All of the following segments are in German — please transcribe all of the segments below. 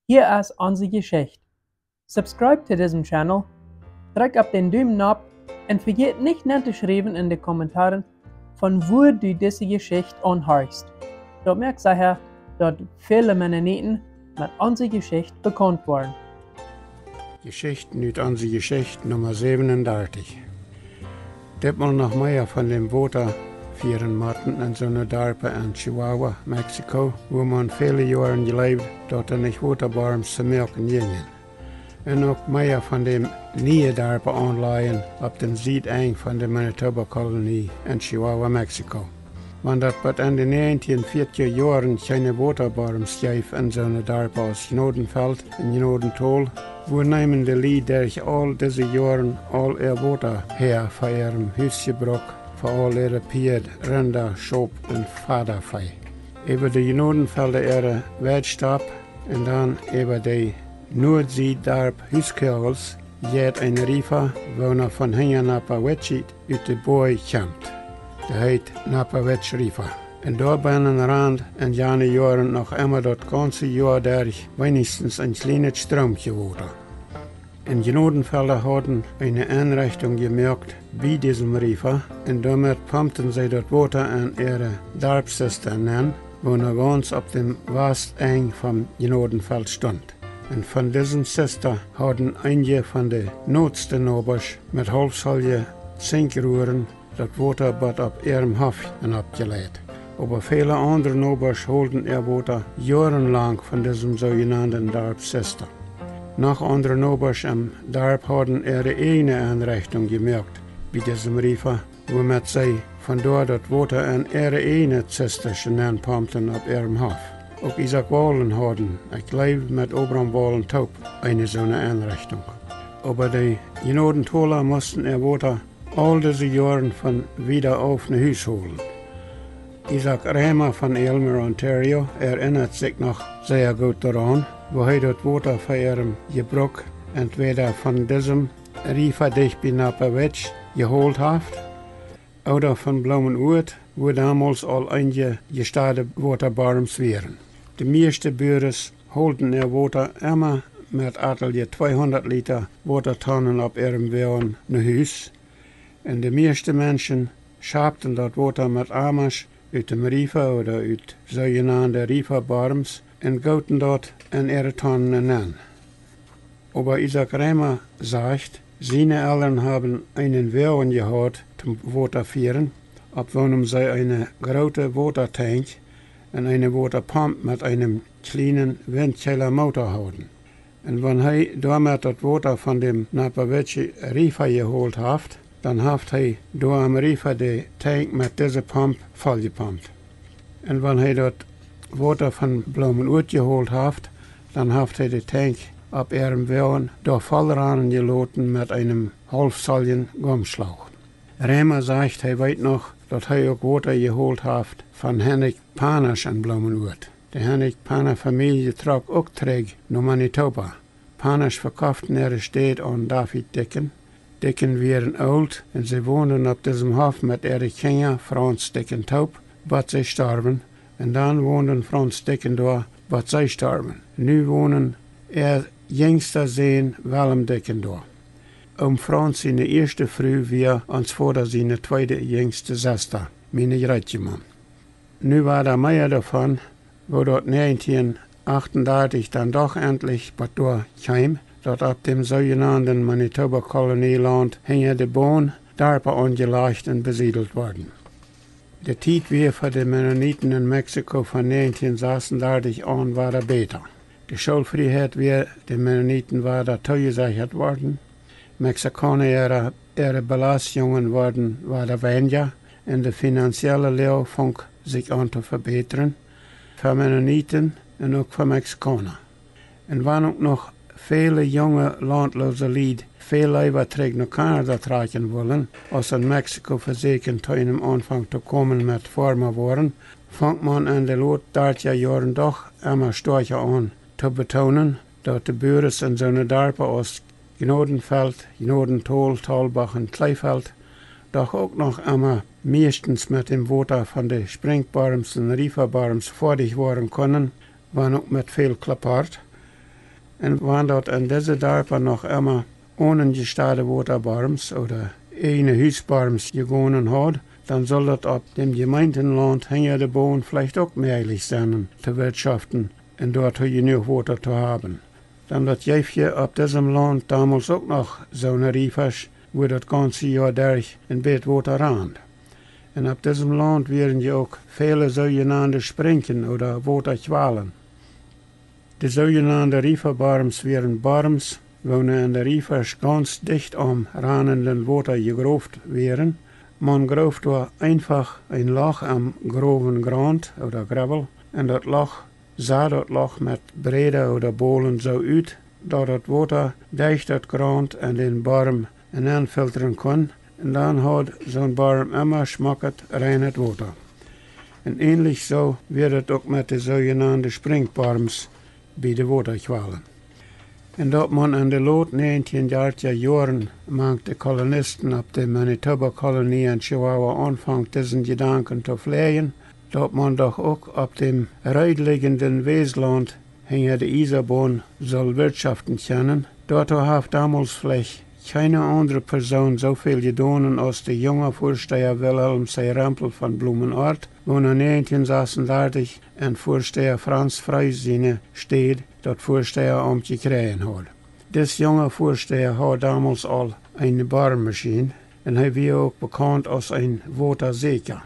Hier ist unsere Geschichte. Subscribe zu diesem Channel, drück auf den Daumen ab und vergiss nicht nachzuschreiben in den Kommentaren, von wo du diese Geschichte anhörst. Dort merkt sicher, dass viele Mennoniten mit unserer Geschichte bekannt waren. Geschichte uit onze Geschichte Nummer 37. Ditmaal nog meer van dem Water vieren Marten in zo'n dorpen in Chihuahua, Mexico, wo man viele Jahre gelebt, dort nicht Waterbarms zu melken gingen. En ook meer van dem nieuwe dorpen aanleihen op den Zuideind van de Manitoba-kolonie in Chihuahua, Mexico. Want dat wat in de 1940 jaren geen Waterbarms geeft in zo'n dorpen als Genodenveld en Genodentol, wo nemen de Lied durch all diese Jahren all ihr Water her für ihrem Hüsgebruch, für all ihre Pied, Rinder, Schop und Vaterfei. Über die Genodenfelder ihre Wertstab und dann über die Noordzee-Darp Huskegels geht ein Riefer, wo noch von Hinger Napawetschit uit de Boy kommt. Der heißt Napawetsch-Riefer. En daar binnen Rand in jane jaren nog immer dat ganze Jahr durch wenigstens ein kleines Strömchen Wasser. In Genodenfelder hatten eine Einrichtung gemerkt bei diesem Riefer und damit pumpten sie das Wasser in ihre Darpzisternen, wo noch ganz auf dem Westeng vom Genodenfeld stand. Und von diesem Zister hatten einige von den notsten Obers mit halbsolche Zinkrohren das Wasserbad auf ihrem Hof abgeleitet. Aber viele andere Nobers holten ihr Wasser jahrelang von diesem sogenannten Darpzister. Noch andere Nobers am Darp hatten ihre eigene Einrichtung gemerkt, bei diesem Riefer, womit sie von dort das Wasser in ihre eigene Zisterchen pumpten auf ihrem Hof. Auch Isaac Wallen hatten, ich glaube mit Abraham Wallen Taub, eine so eine Einrichtung. Aber die Genodentoler mussten ihr Wasser all diese Jahre von wieder auf ein Haus holen. Isaac Reimer von Aylmer, Ontario, erinnert sich noch sehr gut daran, wo er das Wasser für ihren Gebrauch entweder von diesem Riefer dicht bei Napawetsch geholt hat, oder von Blumenuert, wo damals all einige gestarte Waterbarms wären. Die meisten Bürgers holten ihr Wasser immer mit atelier 200 Liter Watertonnen auf ihrem Weg nach Haus, und die meisten Menschen schabten das Wasser mit Amasch uit dem Riefer oder uit sogenannte Rieferbarms und goten dort in ihre Tonnen an. Aber Isaac Reimer sagt, seine Eltern haben einen Wagen gehabt zum Waterführen, auf dem sie eine große Watertank und eine Waterpump mit einem kleinen Windkällermotor hatten. Und wenn er damit das Wasser von dem Napawetschi Riefer geholt hat, dann hat er da am Riefer den Tank mit dieser Pump vollgepumpt. Und wenn er das Wasser von Blumenuert geholt hat, dann hat er den Tank auf ihrem Weg da voll rangeladen mit einem halbsolchen Gummschlauch. Reimer sagt, er weiß noch, dass er auch Wasser geholt hat von Henrik Panasch in Blumenuert. Die Henrik Panasch Familie trug auch Träg nach Manitoba. Panasch verkauften ihre Städte an David Dicken. Dicken waren alt und sie wohnten auf diesem Hof mit ihren Kindern Franz Dicken Taub, bis sie starben. Und dann wohnten Franz Dicken da, bis sie starben. Nu wohnen ihr jüngster Sohn Willem Dicken da. Franz seine erste Frau war ans Vater seine zweite jüngste Schwester, meine Gretchenmann. Nu war da mehr davon, wo dort 1938 dann doch endlich was da kam, dort auf dem sogenannten Manitoba-Kolonieland hinter der Bahn Darpe angelegt und besiedelt worden. Der Zeit war für die Mennoniten in Mexiko von 1936 an war besser. Die Schulfreiheit für die Mennoniten war da zugesichert worden. Mexikaner ihre Belastungen war da weniger und die finanzielle Lage fing sich an zu verbessern. Für Mennoniten und auch für Mexikaner. Und waren auch noch viele junge landlose Lied viel lieber nach Kanada tragen wollen, als in Mexiko versichern zu einem Anfang zu kommen mit Formen waren, fängt man in den letzten Jahren doch immer stärker an zu betonen, dass die Bürger in so einer Dorpen aus Genodenfeld, Genodentol, Talbach und Kleefeld doch auch noch immer meistens mit dem Wasser von den Springbarms und Rieferbarms fertig waren können, waren auch mit viel Klappart. Und wenn dort in diese Dörfer noch immer unengestade Waterbarms oder eine Huisbarms gegonnen hat, dann soll das auf dem Gemeindeland hinter der Bohnen vielleicht auch möglich sein, zu wirtschaften und dort genug Wasser zu haben. Dann das Jäfje auf diesem Land damals auch noch so eine Riefers, wo das ganze Jahr durch ein Bett Wasser rannt. Und auf diesem Land werden ja auch viele sogenannte Sprinken oder Waterqualen. Die sogenannten Rieferbarms wären Barms, wo in der Riefers ganz dicht am rannenden Wasser gegruft wären. Man gruft da einfach ein Loch am groben Grund oder Gravel und das Loch sah das Loch mit Breite oder Bohlen so aus, dass das Wasser durch das Grund in den Barm hineinfiltern kann. Und dann hat so ein Barm immer schmackend reines Wasser. Und ähnlich so wird es auch mit den sogenannten Springbarms bei den Waterqualen. Und dat man in de lood 1930 Jahren manche Kolonisten op de Manitoba-Kolonie in Chihuahua anfangt, diesen Gedanken zu pflegen, dat man doch auch auf dem reidliegenden Weesland hinter der Isarbahn soll wirtschaften können. Dort hat damals vielleicht keine andere Person so viel getan als der junge Vorsteher Wilhelm C. Rempel von Blumenort, wo in 1936 ein Vorsteher Franz Freisine steht, dat Vorsteher gekriegt hat. This junge Vorsteher hat damals al eine Barmaschine und er wird auch bekannt als ein Waterseeker.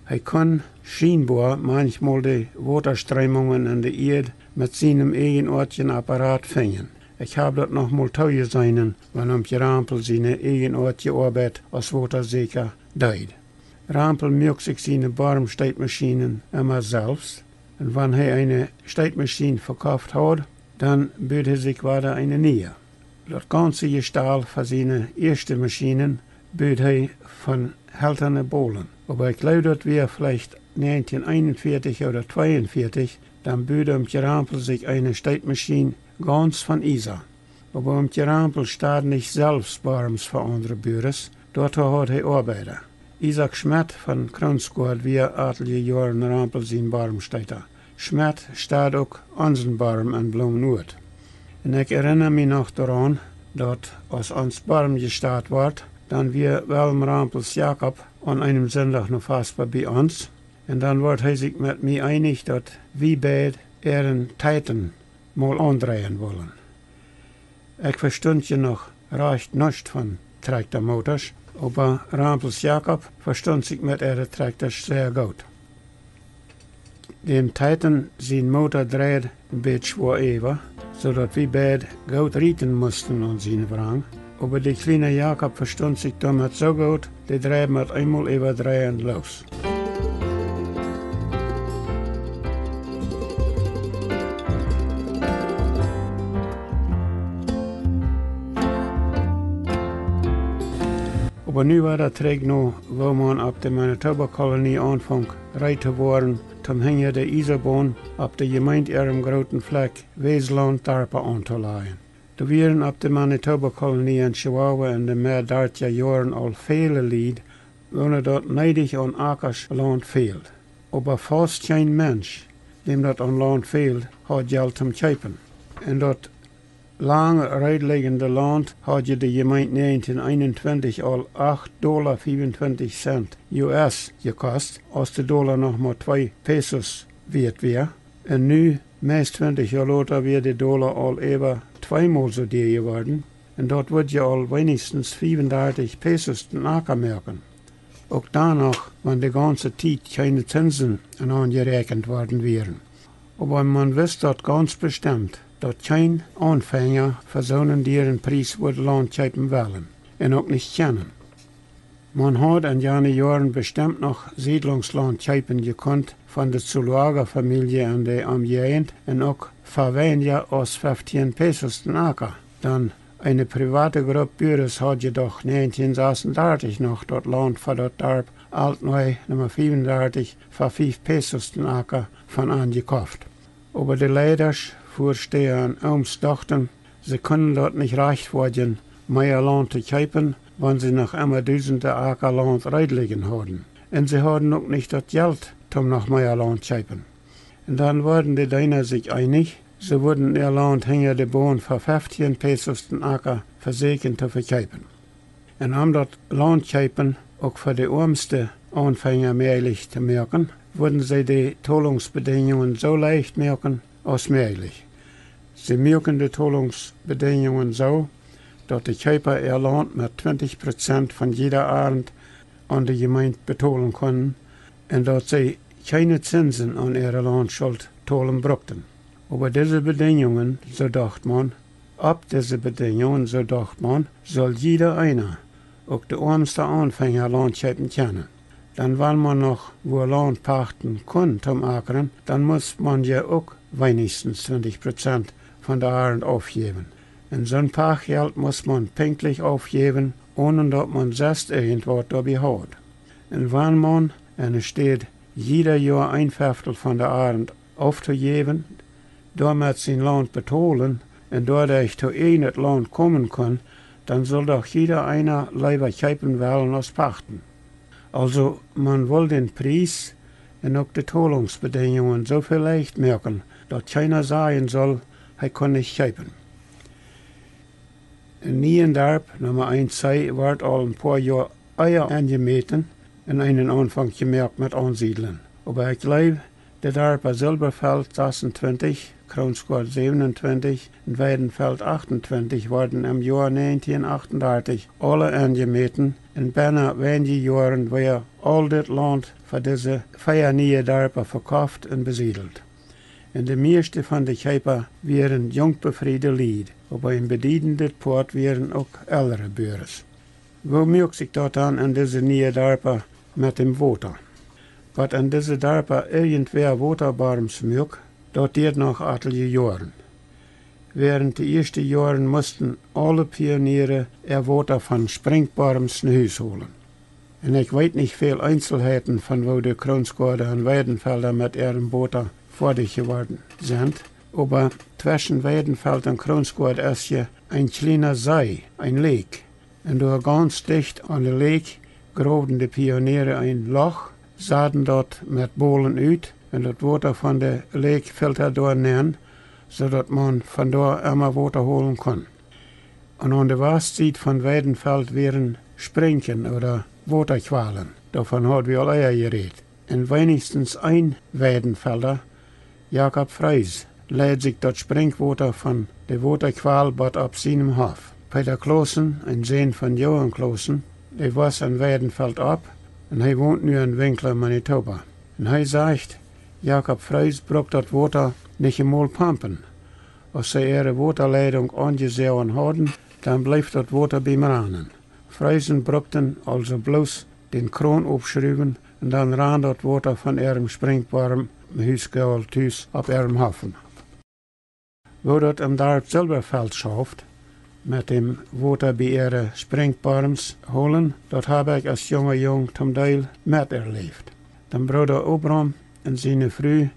Er kann scheinbar manchmal die Waterströmungen in der Erde mit seinem eigenartigen Apparat fangen. Ich habe das noch mal gesehen, wenn Rampel seine eigenartige Arbeit als Waterseeker deed. Rampel macht sich seine Barmsteigmaschinen immer selbst. Und wenn er eine Steigmaschine verkauft hat, dann böt er sich weiter eine neue. Das ganze Gestell für seine erste Maschinen böt er von Helterne Bohlen. Aber ich glaube, das wäre vielleicht 1941 oder 1942, dann böt Rampel sich eine Steigmaschine ganz von Isa. Aber Rampel steht nicht selbst Barms für andere Büros, dort hat er Arbeiter. Isaac Schmidt von Kronskort wie etliche Jahre in Rampel sein Barm steht da. Schmidt steht auch unseren Barm in Blumenort. Und ich erinnere mich noch daran, dass als uns Barm gestartet wird, dann wir Wilhelm Rampels Jakob an einem Sonntag noch fast bei uns. Und dann wird er sich mit mir einig, dass wir beide ihren Titan mal andrehen wollen. Ich verstand ja noch recht nichts von Traktormotors, aber Rampels Jakob verstand sich mit ihren Traktors sehr gut. Dem Titan sein Motor dreht ein bisschen schwer über, sodass wir beide gut reiten mussten an seinen Wagen. Aber der kleine Jakob verstand sich damit so gut, der dreht mit einmal überdrehen los. Aber nu war der Träg noch, wo man auf der Manitoba-Kolonie anfängt, reiten worden, zum Hängen der Isarbahn auf der Gemeinde ihrem großen Fleck Weesland Darpa anzuleihen. Da wären auf der Manitoba-Kolonie in Chihuahua in den mehr 30 Jahren all viele Lied, wo dort neidig an Ackersland fehlt. Aber fast kein Mensch, dem dort an Land fehlt, hat Geld zum Kaufen. Und dort lange reidliegende Land hat je de Gemeinde 1921 al $8,25 US gekost, als de dollar nog maar 2 pesos wert weer. En nu, meest 20 jaar later, weer de dollar al über 2-mal so duur geworden. En dort wird je al wenigstens 35 pesos den Acker merken. Auch danach, wenn die ganze Zeit keine Zinsen angerechnet worden wären. Aber man wusste dort ganz bestimmt, dass kein Anfänger für so einen dieren Preis würde Land kaufen wollen und auch nicht kennen. Man hat in jenen Jahren bestimmt noch Siedlungsland kaufen gekonnt von der Zuluaga-Familie in der Umgegend und auch für weniger als 15 Pesos den Acker. Dann eine private Gruppe Büros hat jedoch 1936 noch dort Land für das Dorf Altneu Nummer 34 für 5 Pesos den Acker von angekauft. Aber die Leiders, Vorsteher und Oms dachten, sie können dort nicht reich werden, mehr Land zu kaufen, wenn sie noch immer Dutzende Acker Land reidliegen haben. Und sie hatten auch nicht das Geld, um noch mehr Land zu kaufen. Und dann wurden die Däner sich einig, So wurden ihr Land hinter de Boon voor 15 pesos den Acker verzekerd te verkopen. En om dat Land kopen ook voor de armste Anfänger möglich zu machen, würden sie die Tollungsbedingungen so leicht machen als möglich. Sie machen die Tollungsbedingungen so, dass die Käufer ihr Land mit 20% von jeder Art an die Gemeinde betollen können und dass sie keine Zinsen an ihre Landschuld tollen brauchten. Aber diese Bedingungen, so dacht man, ab diese Bedingungen, so dacht man, soll jeder einer, auch der armste Anfänger, Land kaufen können. Dann, wenn man noch wo Land pachten kann zum Ackern, dann muss man ja auch wenigstens 20% von der Art aufgeben. Und so ein Pachtgeld muss man pünktlich aufgeben, ohne dass man selbst irgendwas dabei hat. Und wenn man, und es steht, jeder Jahr ein Viertel von der Art aufzugeben, damit sein Land betonen und dadurch zu einem Land kommen kann, dann soll doch jeder einer lieber kaufen wollen als pachten. Also man will den Preis und auch die Tollungsbedingungen so viel leicht merken, dass keiner sagen soll, er kann nicht kaufen. In Niendorp, Nummer 1 wird all ein paar Jahre Eier angemeten und einen Anfang gemerkt mit Ansiedeln. Aber ich glaube, der Dorper Silberfeld 26, Kronsgaard 27 und Weidenfeld 28 wurden im Jahr 1938 alle angemeten. In bijna wenige Jahren war all das Land für diese 4 neue Dorper verkauft und besiedelt. Und die meisten von den Käufer waren jungbefriede Lied, aber im bedienenden Port waren auch ältere Bürgers. Wo merkt sich das dann in diese neue Dorper mit dem Water? Was an diese Dorper irgendwer Waterbarms mögt, das geht nach etliche Jahren. Während die ersten Jahren mussten alle Pioniere ihr Water von Springbarms nach Hause holen. Und ich weiß nicht viel Einzelheiten von wo die Kronsgaarder und Weidenfelder mit ihrem Water fertig geworden sind, aber zwischen Weidenfeld und Kronsgaard ist hier ein kleiner See, ein Lake. Und da ganz dicht an der Lake graben die Pioniere ein Loch, sahen dort mit Bohlen uit und das Wasser von der Lake filtert dort rein, sodass man von dort immer Wasser holen kann. Und an der Westseite von Weidenfeld wären Springen oder Wasserqualen. Davon hat wir alle geredet. Und wenigstens ein Weidenfelder, Jakob Freis, lädt sich das Springwasser von der Wasserqualbad ab seinem Hof. Peter Clausen, ein Sohn von Johann Clausen, der war an Weidenfeld ab und er wohnt nu in Winkler, Manitoba. Und er sagt, Jakob Freis braucht das Wasser nicht einmal pumpen. Als sie ihre Wasserleitung angesehen haben, dann bleibt das Wasser beim Rannen. Freisen brauchten also bloß den Kron aufschrauben und dann ran das Wasser von ihrem Springbarm Huisgeholtus auf ihrem Hafen. Wo das im Dorp Silberfeld schafft, mit dem Wasser bei ihren Springbarms holen, das habe ich als junger Jung zum Teil miterlebt. Dann Bruder Obram und seine Frau,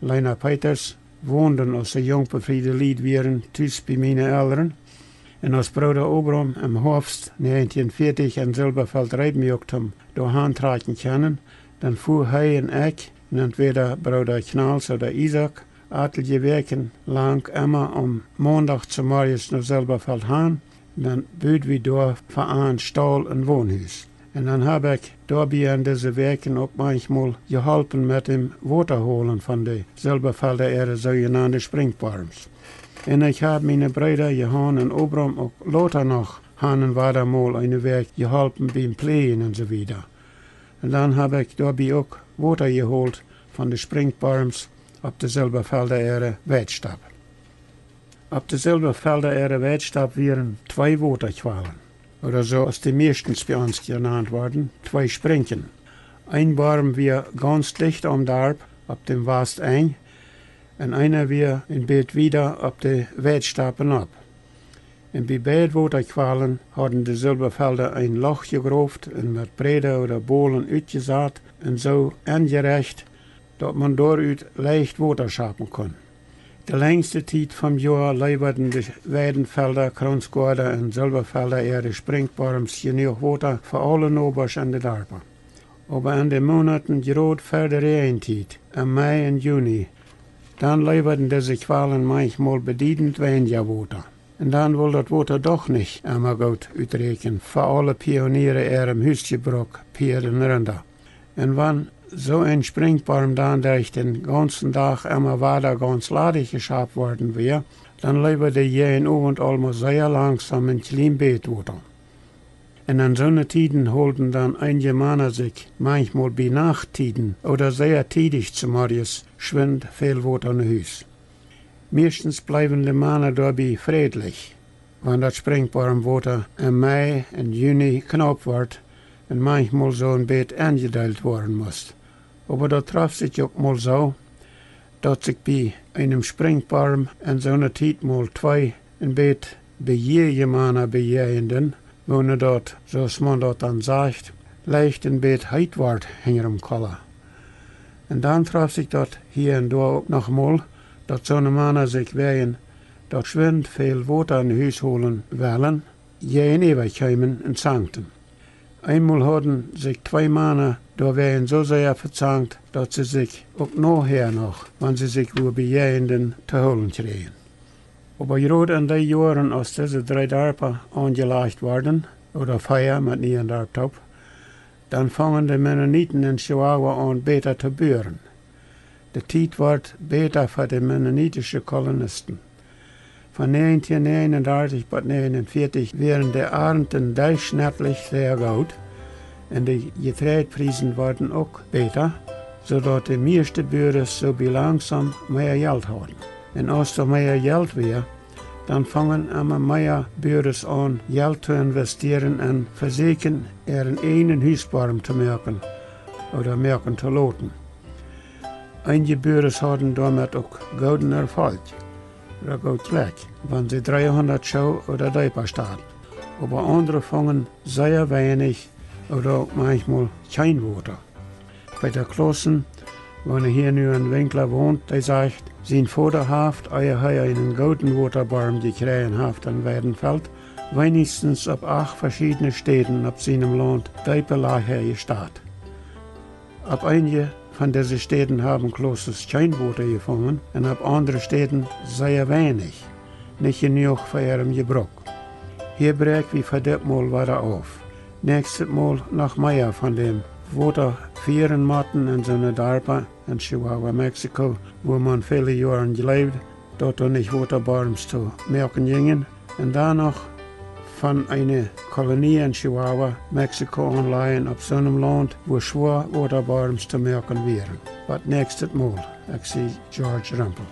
Lena Peters, wohnten als sie jung befriede Lied waren, thuis bei meinen Eltern. Und als Bruder Obram im Herbst 1940 in Silberfeld Reibmjucht durch Handtragen können, dann fuhr er und ich, und entweder Bruder Knals oder Isaac, etliche Wochen lang immer am Montag zu morgens nach Silberfeld hin, dann bot wir dort für einen Stall ein Wohnhaus. Und dann habe ich dabei an diese Wochen auch manchmal geholfen mit dem Wasserholen von den Silberfelder ihre sogenannten Springbarms. Und ich habe meine Brüder Johann und Obram auch Lothar noch haben wir mal eine Woche geholfen beim Pflegen und so weiter. Und dann habe ich dabei auch Wasser geholt von den Springbarms auf der Silberfelder ihre Wettstab. Auf der Silberfelder ihre Wettstab waren 2 Wasserqualen. Oder so, als die meistens bei uns genannt worden, 2 Springen. Ein Barm wir ganz dicht am Dorp, auf dem West eng, und einer wir in Bett wieder auf die Wettstappen ab. Und bei beiden Wasserqualen hatten die Silberfelder ein Loch gegruft und mit Breder oder Bohlen uitgesaat und so angerecht, dass man dort leicht Wasser schaffen kann. Die längste Zeit vom Jahr lieferten die Weidenfelder, Kronsgaarder und Silberfelder ihre Springbarms genug Wasser für alle Nobers in den Dorpen. Aber in den Monaten gerade vor der Regenzeit, im Mai und Juni, Dann lieferten diese Qualen manchmal bedienend weniger Water. Und dann will das Water doch nicht einmal gut uitreichen für alle Pioniere im Hüstgebrock, Pier und Rinder. Und wenn so ein Springbaum dann durch den ganzen Tag immer weiter ganz ladig geschabt worden wäre, dann lieferte jeden Abend allemaal sehr langsam ein klein Beet Water. Und an so eine Tiden holten dann einige Männer sich manchmal bei Nachttiden oder sehr tätig zu Morgens schwind viel Water in Hus. Meistens bleiben die Männer dabei friedlich, wenn das Springbaumwater im Mai und Juni knapp wird und manchmal so ein Beet angeteilt worden muss. Aber da traf sich auch mal so, dass sich bei einem Springbaum in so einer Zeit mal zwei ein Beet bei jedem Mann bejähenden, wo dort, so man dort dann sagt, leicht ein Beet heit ward hinterm Koller. Und dann traf sich dort hier und da auch noch mal, dass so eine Männer sich wehen, dort schwind viel Water in Hus holen wollen, je in ewig kommen und zankten. Einmal hatten sich zwei Männer da wären so sehr verzankt, dass sie sich auch nachher noch, wenn sie sich über Bejähenden zu holen kriegen. Aber gerade in den Jahren, als diese 3 Darper angelegt werden, oder Feier mit ihren Darptop, dann fangen die Mennoniten in Chihuahua an, besser zu büren. Die Zeit wird besser für die mennonitischen Kolonisten. Von 1939 bis 1949 wären die Ernten durchschnittlich sehr gut und die Getreidepreise werden auch besser, sodass die meisten Bürger so langsam mehr Geld haben. Und als da mehr Geld wäre, dann fangen immer mehr Bürger an, Geld zu investieren und versuchen, ihren eigenen Hausbaum zu merken oder merken zu lassen. Einige Bürger hatten damit auch guten Erfolg. Oder gut Glück, wenn sie 300 Schau oder Deiper starten. Aber andere fangen sehr wenig oder manchmal kein Water. Bei der Klassen, wo hier nur ein Winkler wohnt, der sagt, sein Vater hat einen guten Waterbaum gekriegt hat an Weidenfeld, wenigstens auf 8 verschiedene Städten auf seinem Land Deiperlager gestartet. Ab einige von diesen Städten haben Klosters kein Water gefunden und ab anderen Städten sehr wenig, nicht genug für ihren Gebrauch. Hier bricht wie verdammt mal weiter auf. Nächstes Mal noch mehr von dem Water 4 Matten in so einer Darpa in Chihuahua, Mexiko, wo man viele Jahre gelebt, dort nicht Waterbarms zu merken gingen. Und dann noch von einer Kolonie in Chihuahua, Mexiko anleihen auf so einem Land, wo schwer Waterbarms zu merken wären. Aber nächstes Mal, ich sehe George Rumpel.